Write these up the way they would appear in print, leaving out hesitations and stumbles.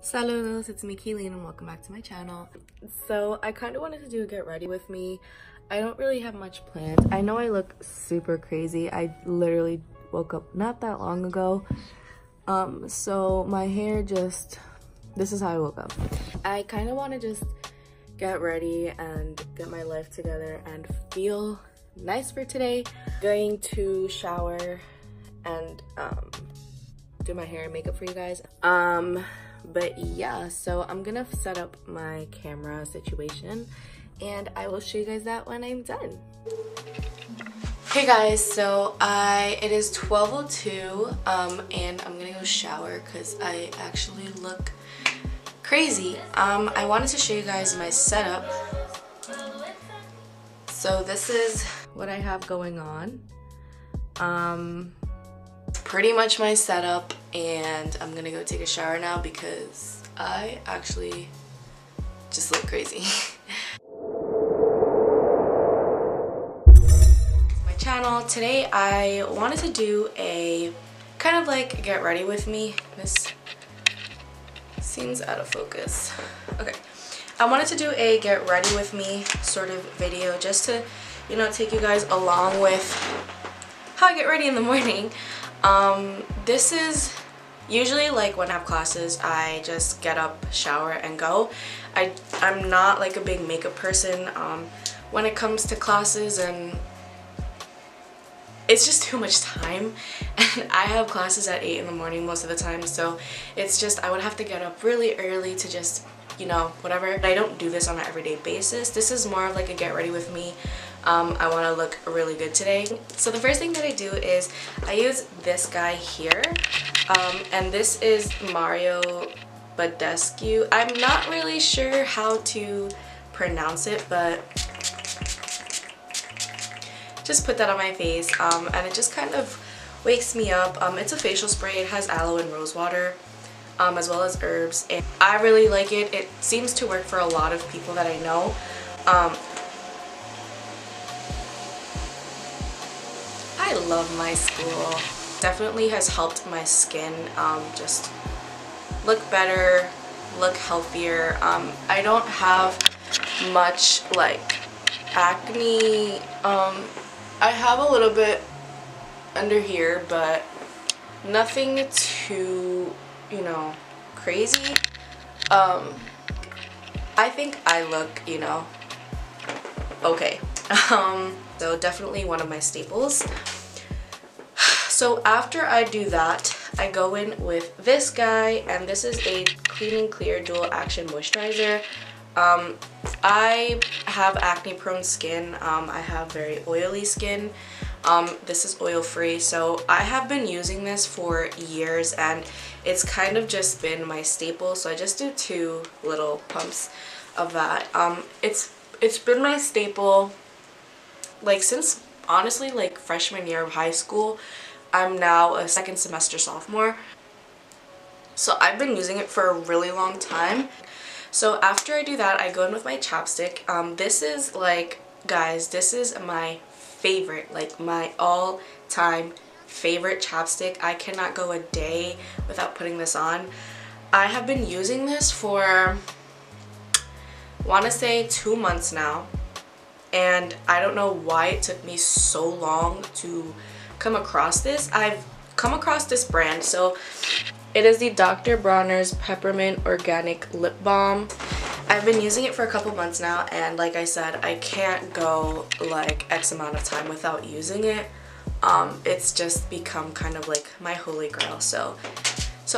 Saludos, it's me Kayleen and welcome back to my channel. So I kind of wanted to do a get ready with me. I don't really have much planned. I know I look super crazy. I literally woke up not that long ago. So my hair just, this is how I woke up. I kind of want to just get ready and get my life together and feel nice for today. Going to shower and do my hair and makeup for you guys. But yeah, so I'm gonna set up my camera situation and I will show you guys that when I'm done. Hey guys, so it is 12:02 and I'm gonna go shower because I actually look crazy. I wanted to show you guys my setup. So this is what I have going on. Pretty much my setup, and I'm gonna go take a shower now because I actually just look crazy. My channel today, I wanted to do a kind of like get ready with me. This seems out of focus. Okay, I wanted to do a get ready with me sort of video just to, you know, take you guys along with how I get ready in the morning. This is usually like when I have classes, I just get up, shower, and go. I'm not like a big makeup person when it comes to classes, and it's just too much time, and I have classes at 8 in the morning most of the time, so it's just I would have to get up really early to just, you know, whatever. I don't do this on an everyday basis. This is more of like a get ready with me. I want to look really good today. So the first thing that I do is I use this guy here, and this is Mario Badescu. I'm not really sure how to pronounce it, but just put that on my face, and it just kind of wakes me up. It's a facial spray. It has aloe and rose water, as well as herbs, and I really like it. It seems to work for a lot of people that I know. I love my school. Definitely has helped my skin just look better, look healthier. I don't have much like acne. I have a little bit under here, but nothing too, you know, crazy. I think I look, you know, okay. So definitely one of my staples. So after I do that, I go in with this guy, and this is a Clean and Clear Dual Action Moisturizer. I have acne prone skin. I have very oily skin. This is oil free, so I have been using this for years, and it's kind of just been my staple. So I just do 2 little pumps of that. It's been my staple like since honestly like freshman year of high school. I'm now a second semester sophomore, so I've been using it for a really long time. So after I do that, I go in with my chapstick. This is like, guys, this is my favorite, like my all-time favorite chapstick. I cannot go a day without putting this on. I have been using this for, I want to say 2 months now, and I don't know why it took me so long to come across this. I've come across this brand. So it is the Dr. Bronner's Peppermint Organic Lip Balm. I've been using it for a couple months now, and like I said, I can't go like X amount of time without using it. It's just become kind of like my holy grail. So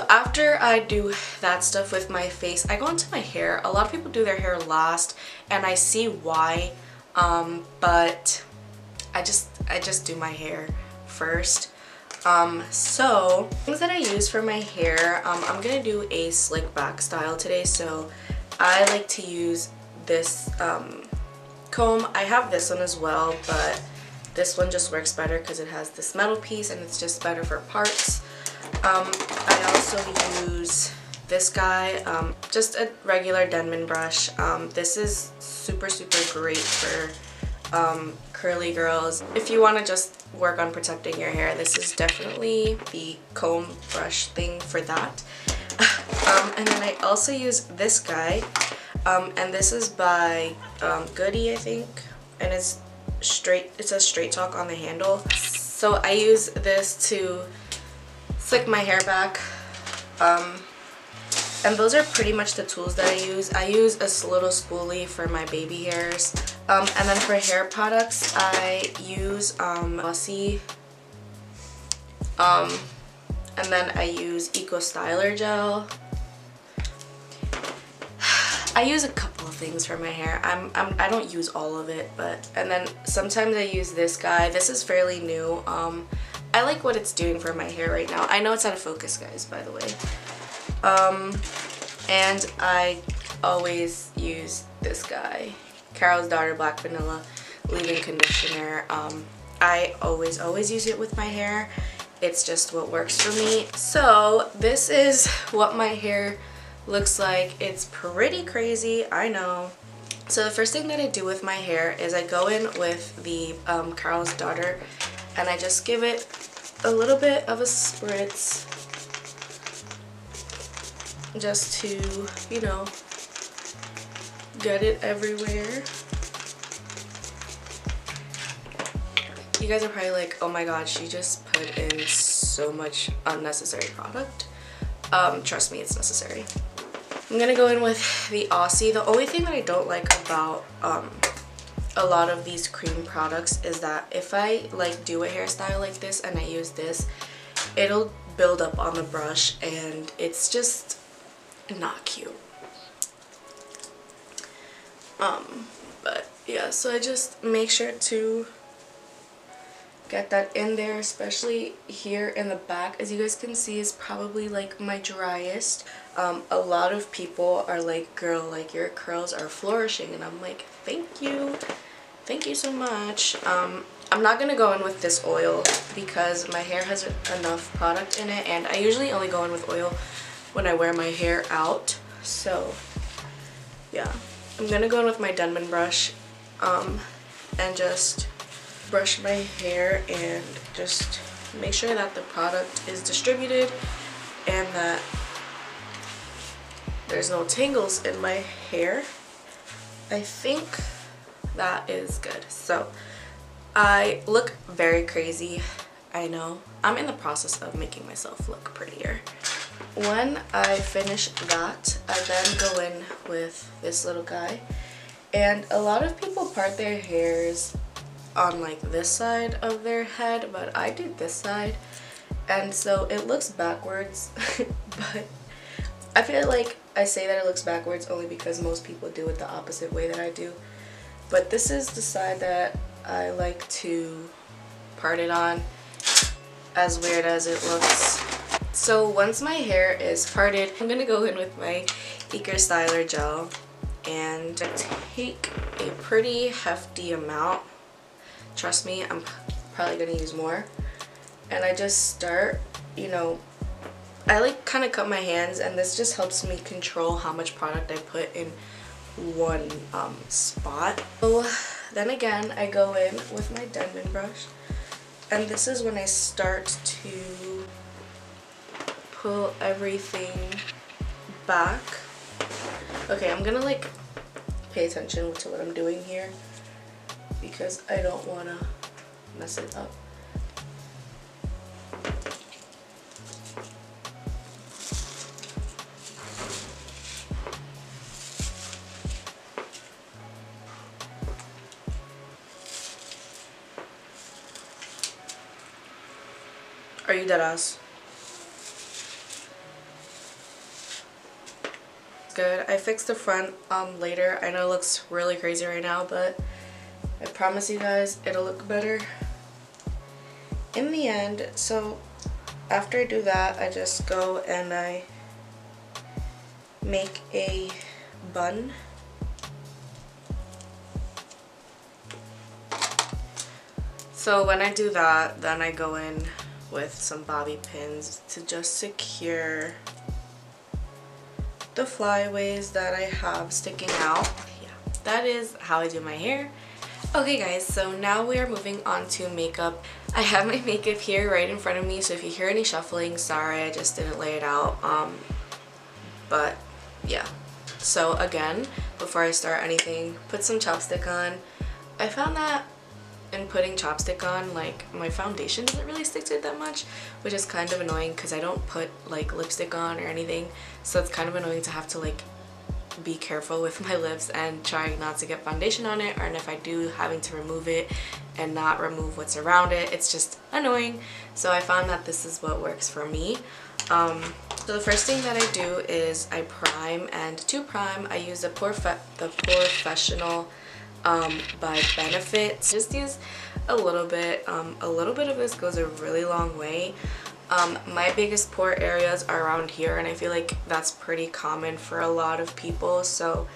after I do that stuff with my face, I go into my hair. A lot of people do their hair last, and I see why, but I just do my hair first. So things that I use for my hair, I'm gonna do a slick back style today, so I like to use this comb. I have this one as well, but this one just works better because it has this metal piece and it's just better for parts. I also use this guy, just a regular Denman brush. This is super great for curly girls. If you want to just work on protecting your hair, this is definitely the comb brush thing for that. And then I also use this guy, and this is by Goody, I think, and it's straight. It says Straight Talk on the handle. So I use this to slick my hair back, and those are pretty much the tools that I use. I use a little spoolie for my baby hairs, and then for hair products I use Mussy, and then I use Eco Styler gel. I use a couple of things for my hair. I don't use all of it, and then sometimes I use this guy. This is fairly new. I like what it's doing for my hair right now. I know it's out of focus, guys, by the way. And I always use this guy, Carol's Daughter Black Vanilla Leave-In Conditioner. I always use it with my hair. It's just what works for me. So this is what my hair looks like. It's pretty crazy, I know. So the first thing that I do with my hair is I go in with the Carol's Daughter, and I just give it a little bit of a spritz just to, you know, get it everywhere. You guys are probably like, oh my god, she just put in so much unnecessary product. Trust me, it's necessary. I'm gonna go in with the Aussie. The only thing that I don't like about a lot of these cream products is that if I like do a hairstyle like this and I use this, it'll build up on the brush and it's just not cute. But yeah, so I just make sure to get that in there, especially here in the back. As you guys can see, is probably like my driest. A lot of people are like, girl, like your curls are flourishing, and I'm like, thank you so much. I'm not gonna go in with this oil because my hair has enough product in it, and I usually only go in with oil when I wear my hair out. So yeah, I'm gonna go in with my Denman brush and just brush my hair and just make sure that the product is distributed and that there's no tangles in my hair. I think that is good. So I look very crazy, I know. I'm in the process of making myself look prettier. When I finish that, I then go in with this little guy, and a lot of people part their hairs on like this side of their head, but I do this side, and so it looks backwards. But I feel like I say that it looks backwards only because most people do it the opposite way that I do. But this is the side that I like to part it on, as weird as it looks. So once my hair is parted, I'm gonna go in with my Eco Styler gel and take a pretty hefty amount. Trust me, I'm probably gonna use more. And I just start, you know, I like kind of cut my hands, and this just helps me control how much product I put in one spot. So then again, I go in with my Denman brush, and this is when I start to pull everything back. Okay, I'm gonna like pay attention to what I'm doing here because I don't want to mess it up. Are you dead ass? Good. I fixed the front later. I know it looks really crazy right now, but I promise you guys it'll look better in the end. So after I do that, I just go and I make a bun. So when I do that, then I go in with some bobby pins to just secure the flyaways that I have sticking out. Yeah, that is how I do my hair. Okay guys, so now we are moving on to makeup. I have my makeup here right in front of me, so if you hear any shuffling, sorry, I just didn't lay it out. But yeah, so again, before I start anything, put some chapstick on. I found that in putting chapstick on, like, my foundation doesn't really stick to it that much, which is kind of annoying because I don't put like lipstick on or anything, so it's kind of annoying to have to like be careful with my lips and trying not to get foundation on it, or if I do, having to remove it and not remove what's around it. It's just annoying. So I found that this is what works for me. So the first thing that I do is I prime, and to prime I use the Professional by Benefit. Just use a little bit of this goes a really long way. My biggest pore areas are around here, and I feel like that's pretty common for a lot of people, so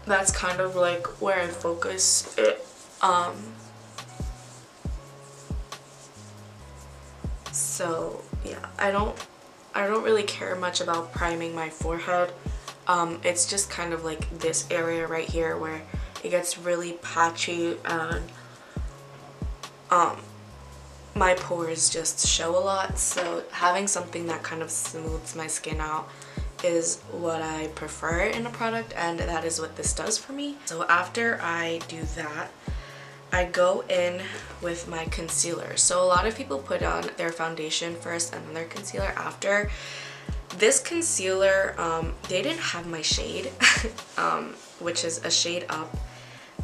that's kind of like where I focus it. So yeah, I don't really care much about priming my forehead. It's just kind of like this area right here where it gets really patchy, and my pores just show a lot, so having something that kind of smooths my skin out is what I prefer in a product, and that is what this does for me. So after I do that, I go in with my concealer. So a lot of people put on their foundation first and then their concealer after. This concealer, they didn't have my shade, which is a shade up.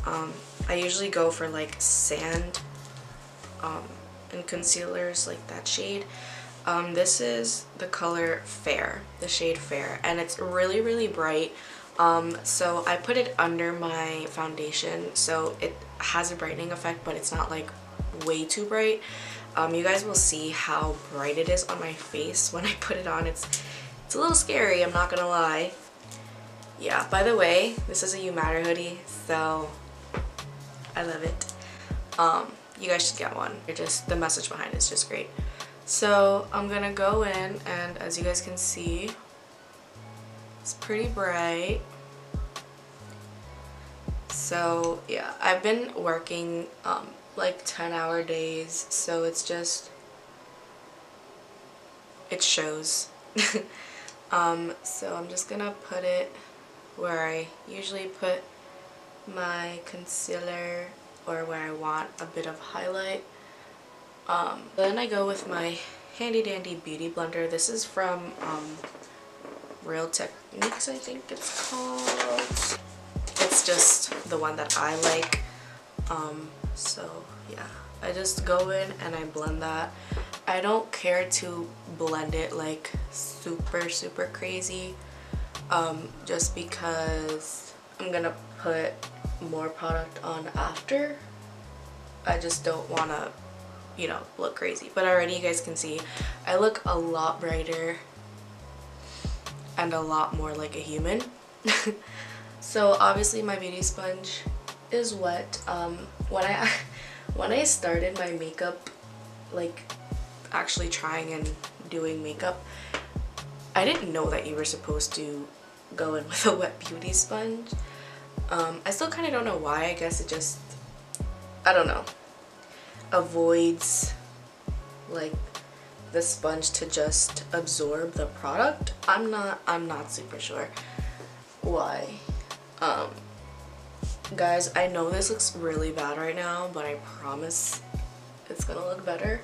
I usually go for like sand and concealers, like that shade. This is the color Fair, the shade Fair, and it's really bright. So I put it under my foundation, so it has a brightening effect, but it's not like way too bright. You guys will see how bright it is on my face when I put it on. It's a little scary, I'm not gonna lie. Yeah, by the way, this is a You Matter hoodie, so I love it. You guys should get one. The message behind it is just great. So I'm gonna go in, and as you guys can see, it's pretty bright. So yeah, I've been working like 10-hour days, so it's just, it shows. So I'm just gonna put it where I usually put my concealer, or where I want a bit of highlight. Then I go with my handy dandy beauty blender. This is from Real Techniques, I think it's called. It's just the one that I like. So yeah, I just go in and I blend that. I don't care to blend it like super crazy, just because I'm gonna put more product on after. I just don't want to, you know, look crazy. But already you guys can see I look a lot brighter and a lot more like a human. So obviously my beauty sponge is wet. When I started my makeup, like actually trying and doing makeup, I didn't know that you were supposed to go in with a wet beauty sponge. I still kind of don't know why. I guess it just, I don't know, avoids like the sponge to just absorb the product. I'm not super sure why. Guys, I know this looks really bad right now, but I promise it's gonna look better.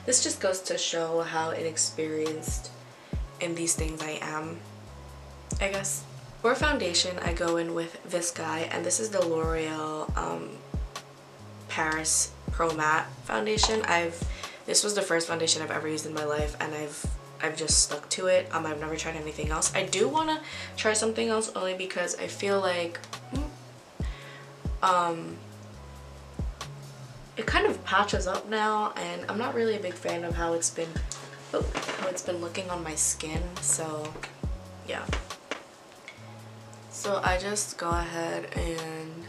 This just goes to show how inexperienced in these things I am, I guess. For foundation, I go in with this guy, and this is the L'Oreal Paris Pro Matte foundation. This was the first foundation I've ever used in my life, and I've just stuck to it. I've never tried anything else. I do want to try something else, only because I feel like it kind of patches up now, and I'm not really a big fan of how it's been looking on my skin. So yeah, so I just go ahead and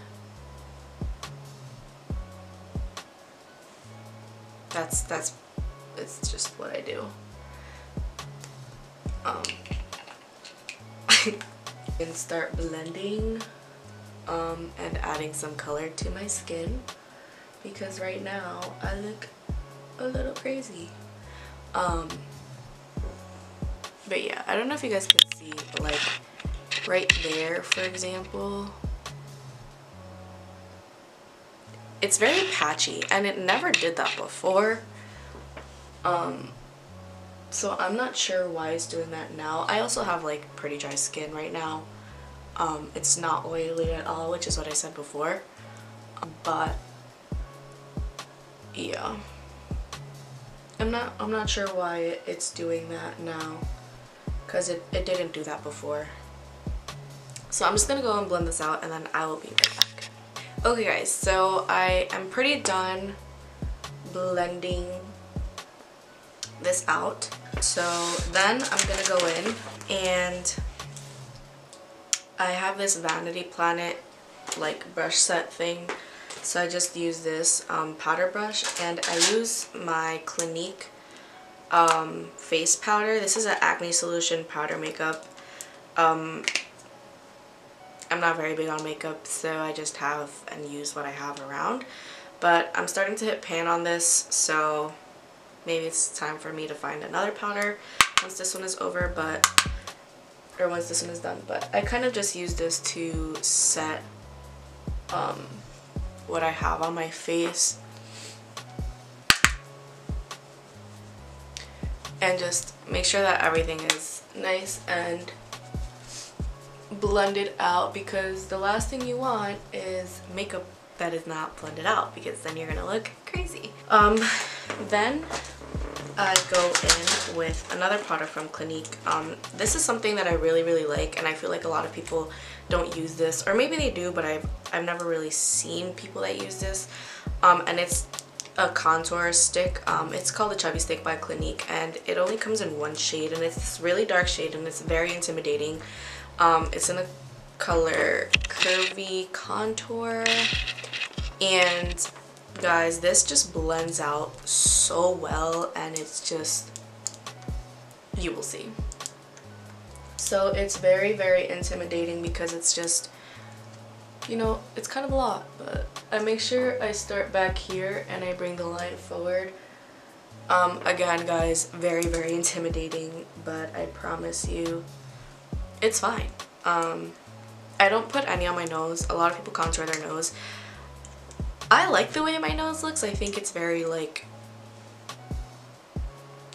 it's just what I do. And start blending and adding some color to my skin, because right now I look a little crazy. But yeah, I don't know if you guys can see, but like right there, for example, it's very patchy and it never did that before. So I'm not sure why it's doing that now. I also have like pretty dry skin right now. It's not oily at all, which is what I said before. But yeah, I'm not sure why it's doing that now, because it didn't do that before. So I'm just gonna go and blend this out and then I will be right back. Okay guys, so I am pretty done blending this out. So then I'm gonna go in, and I have this Vanity Planet like brush set thing. So I just use this powder brush, and I use my Clinique face powder. This is an acne solution powder makeup. I'm not very big on makeup, so I just have and use what I have around. But I'm starting to hit pan on this, so maybe it's time for me to find another powder once this one is over, or once this one is done. But I kind of just use this to set what I have on my face, and just make sure that everything is nice and blended out, because the last thing you want is makeup that is not blended out, because then you're gonna look crazy. Then I go in with another powder from Clinique. This is something that I really like, and I feel like a lot of people don't use this, or maybe they do, but I've never really seen people that use this. And it's a contour stick. It's called the Chubby Stick by Clinique, and it only comes in one shade, and it's this really dark shade, and it's very intimidating. It's in the color Curvy Contour, and guys, this just blends out so well, and it's just, you will see. So it's very intimidating, because it's just, you know, it's kind of a lot. But I make sure I start back here and I bring the line forward. Again guys, very intimidating, but I promise you it's fine. I don't put any on my nose. A lot of people contour their nose. I like the way my nose looks. I think it's very like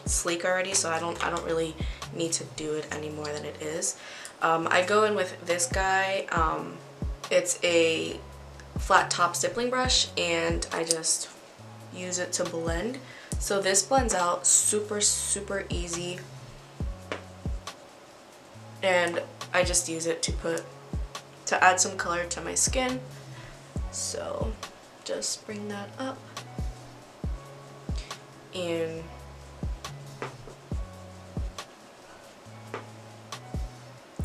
sleek already, so I don't really need to do it any more than it is. I go in with this guy. It's a flat top stippling brush, and I just use it to blend. So this blends out super easy, and I just use it to add some color to my skin. So just bring that up, and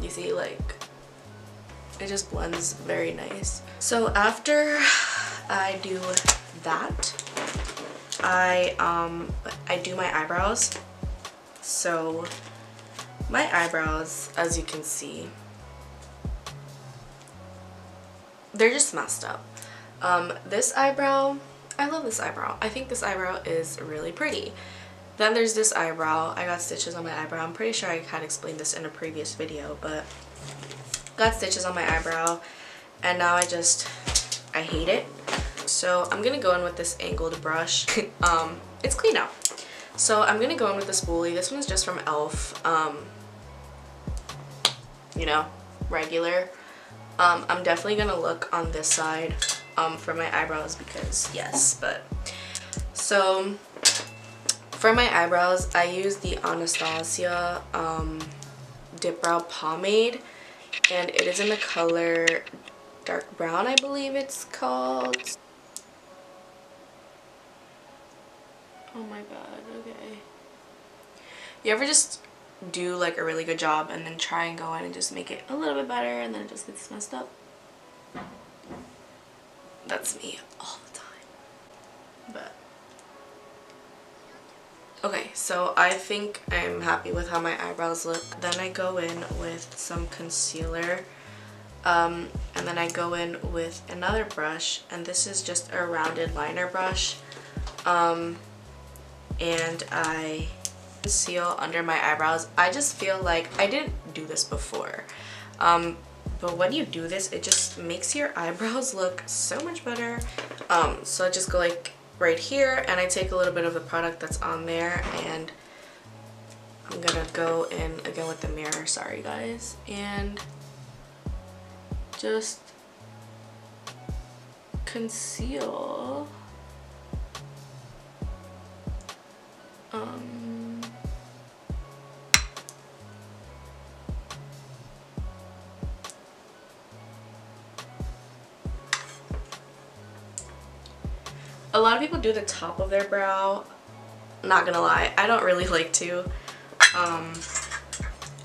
you see, like, it just blends very nice. So after I do that, I do my eyebrows. So my eyebrows, as you can see, they're just messed up. This eyebrow, I love this eyebrow. I think this eyebrow is really pretty. Then there's this eyebrow. I got stitches on my eyebrow. I'm pretty sure I had explained this in a previous video, but got stitches on my eyebrow, and now I hate it. So I'm gonna go in with this angled brush. It's clean now. So I'm gonna go in with the spoolie. This one's just from e.l.f. You know, regular. I'm definitely gonna look on this side for my eyebrows, because yes, but so for my eyebrows I use the Anastasia Dip Brow Pomade, and it is in the color dark brown, I believe it's called. Oh my god, okay. You ever just do like a really good job and then try and go in and just make it a little bit better, and then it just gets messed up? That's me all the time. But okay, so I think I'm happy with how my eyebrows look. Then I go in with some concealer, and then I go in with another brush, and this is just a rounded liner brush, and I conceal under my eyebrows. I just feel like I didn't do this before, but when you do this, it just makes your eyebrows look so much better. So I just go like right here, and I take a little bit of the product that's on there, and I'm gonna go in again with the mirror, sorry guys, and just conceal. A lot of people do the top of their brow. Not gonna lie, I don't really like to.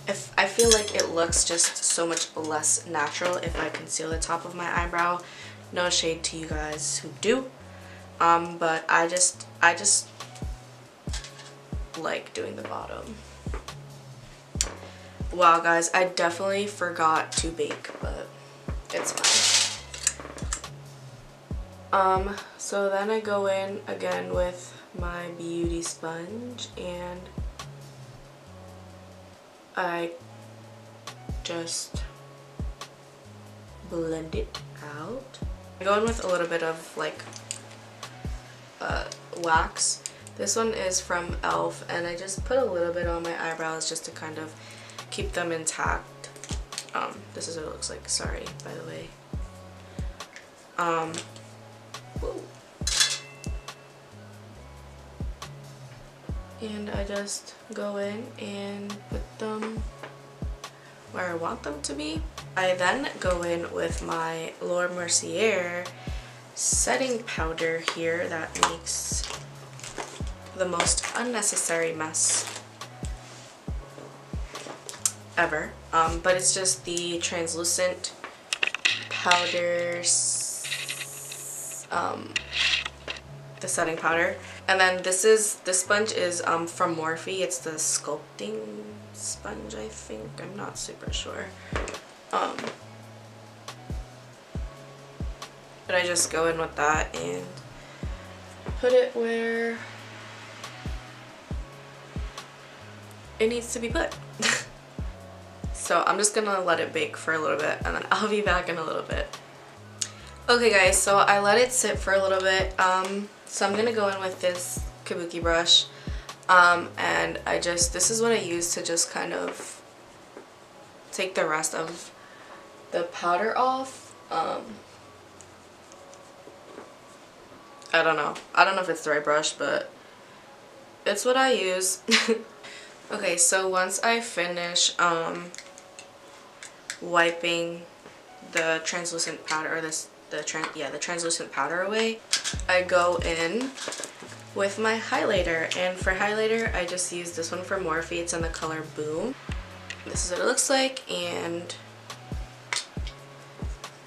If I feel like it looks just so much less natural if I conceal the top of my eyebrow. No shade to you guys who do, but I just like doing the bottom. Wow guys, I definitely forgot to bake, but it's fine. So then I go in again with my beauty sponge, and I just blend it out. I go in with a little bit of like wax. This one is from e.l.f. and I just put a little bit on my eyebrows just to kind of keep them intact. This is what it looks like, sorry by the way. Whoa. And I just go in and put them where I want them to be. I then go in with my Laura Mercier setting powder here that makes the most unnecessary mess ever. But it's just the translucent powders, the setting powder. And then this sponge is from Morphe. It's the sculpting sponge, I think. I'm not super sure. But I just go in with that and put it where it needs to be put. So I'm just gonna let it bake for a little bit, and then I'll be back in a little bit. Okay guys, so I let it sit for a little bit. So I'm gonna go in with this kabuki brush, and this is what I use to just kind of take the rest of the powder off. I don't know if it's the right brush, but it's what I use. Okay, so once I finish wiping the translucent powder, or the translucent powder away, I go in with my highlighter, and for highlighter I just use this one from Morphe. It's in the color Boom. This is what it looks like, and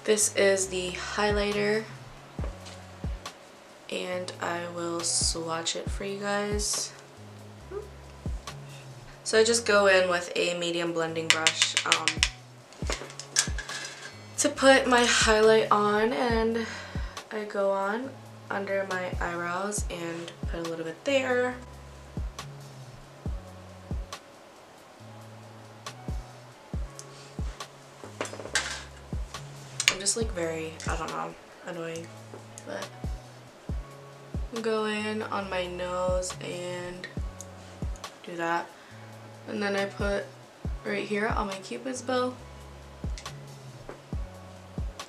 this is the highlighter, and I will swatch it for you guys. So I just go in with a medium blending brush to put my highlight on, and I go on under my eyebrows and put a little bit there. I'm just like very, I don't know, annoying, but go in on my nose and do that. And then I put right here on my Cupid's bow,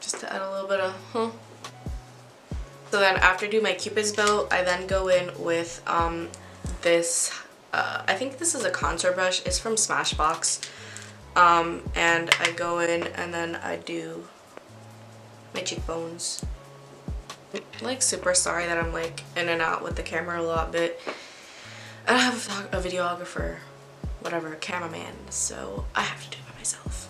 just to add a little bit of So then after I do my Cupid's bow, I then go in with this, I think this is a contour brush. It's from Smashbox. And I go in and then I do my cheekbones. I'm like super sorry that I'm like in and out with the camera a lot, but I don't have a videographer, whatever, cameraman, so I have to do it by myself.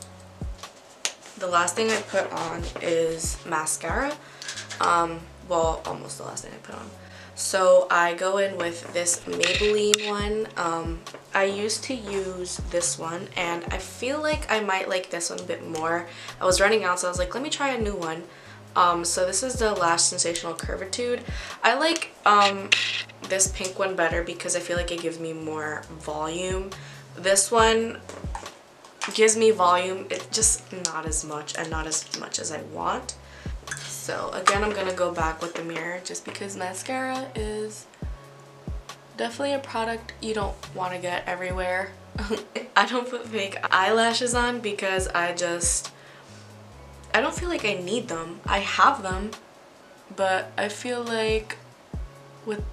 The last thing I put on is mascara. Well, almost the last thing I put on. So I go in with this Maybelline one. I used to use this one, and I feel like I might like this one a bit more. I was running out, so I was like, let me try a new one. So this is the Lash Sensational Curvitude. I like this pink one better because I feel like it gives me more volume. This one gives me volume, it's just not as much and not as much as I want. So again, I'm gonna go back with the mirror just because mascara is definitely a product you don't want to get everywhere. I don't put fake eyelashes on because I don't feel like I need them. I have them, but I feel like with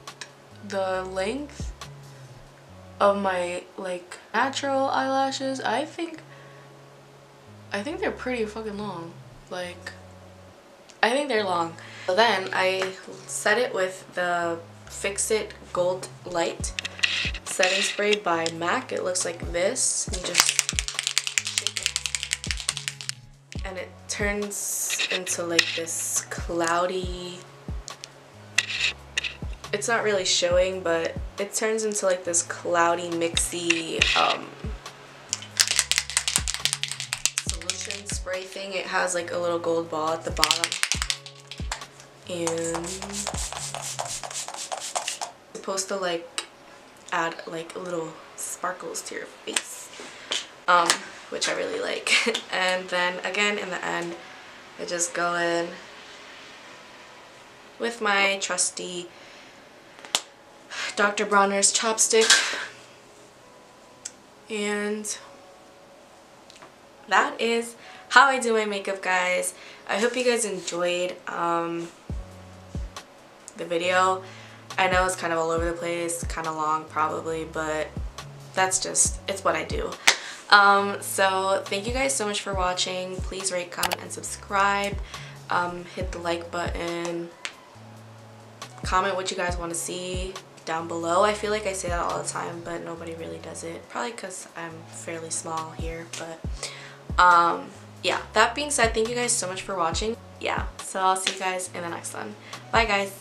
the length of my like natural eyelashes, I think they're pretty fucking long. Like, I think they're long. So then I set it with the Fix It Gold Light setting spray by MAC. It looks like this. You just shake it and it turns into like this cloudy, it's not really showing, but it turns into like this cloudy mixy solution spray thing. It has like a little gold ball at the bottom and supposed to like add like little sparkles to your face, which I really like. And then again in the end I just go in with my trusty Dr. Bronner's chopstick, and that is how I do my makeup, guys. I hope you guys enjoyed the video. I know it's kind of all over the place, kind of long probably, but that's just, it's what I do. So thank you guys so much for watching. Please rate, comment, and subscribe. Hit the like button. Comment what you guys want to see down below. I feel like I say that all the time, but nobody really does it. Probably because I'm fairly small here, but yeah, that being said, thank you guys so much for watching. Yeah, so I'll see you guys in the next one. Bye, guys.